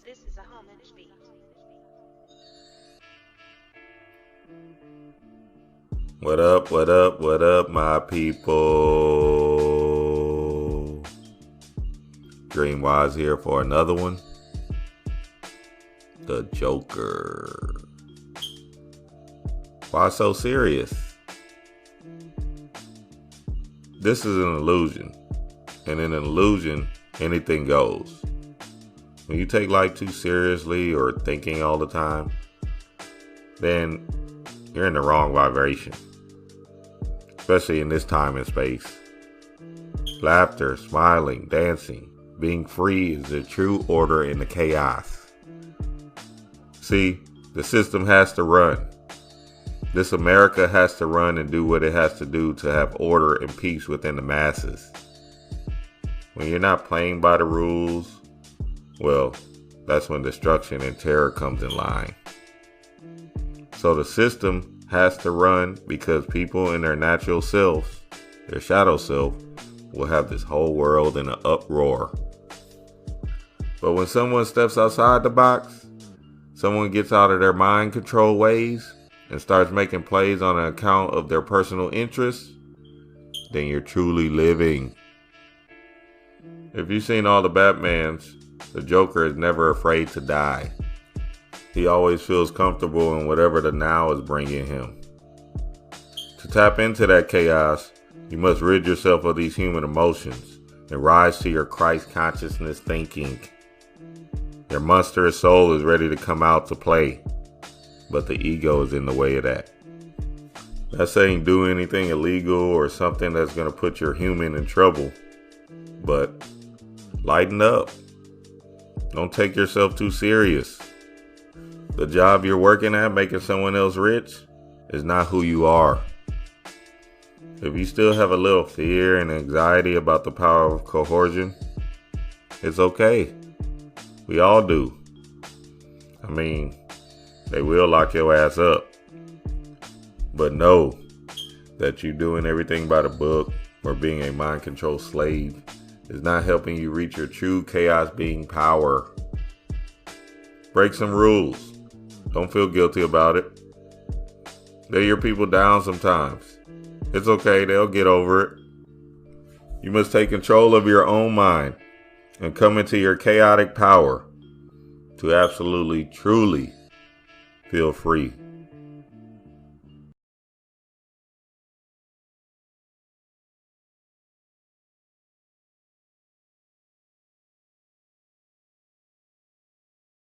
This is a homage beat. What up, my people? Dreamwise here for another one. The Joker. Why so serious? This is an illusion. And in an illusion, anything goes. When you take life too seriously or thinking all the time, then you're in the wrong vibration. Especially in this time and space. Laughter, smiling, dancing, being free is the true order in the chaos. See, the system has to run. This America has to run and do what it has to do to have order and peace within the masses. When you're not playing by the rules, well, that's when destruction and terror comes in line. So the system has to run because people in their natural selves, their shadow self, will have this whole world in an uproar. But when someone steps outside the box, someone gets out of their mind control ways and starts making plays on an account of their personal interests, then you're truly living. If you've seen all the Batmans, the Joker is never afraid to die. He always feels comfortable in whatever the now is bringing him. To tap into that chaos, you must rid yourself of these human emotions and rise to your Christ consciousness thinking. Your monstrous soul is ready to come out to play, but the ego is in the way of that. Not saying do anything illegal or something that's going to put your human in trouble, but lighten up. Don't take yourself too serious. The job you're working at, making someone else rich, is not who you are. If you still have a little fear and anxiety about the power of coercion, it's okay. We all do. I mean, they will lock your ass up. But know that you doing everything by the book or being a mind control slave is not helping you reach your true chaos being power. Break some rules. Don't feel guilty about it. Lay your people down sometimes. It's okay, they'll get over it. You must take control of your own mind and come into your chaotic power to absolutely, truly feel free.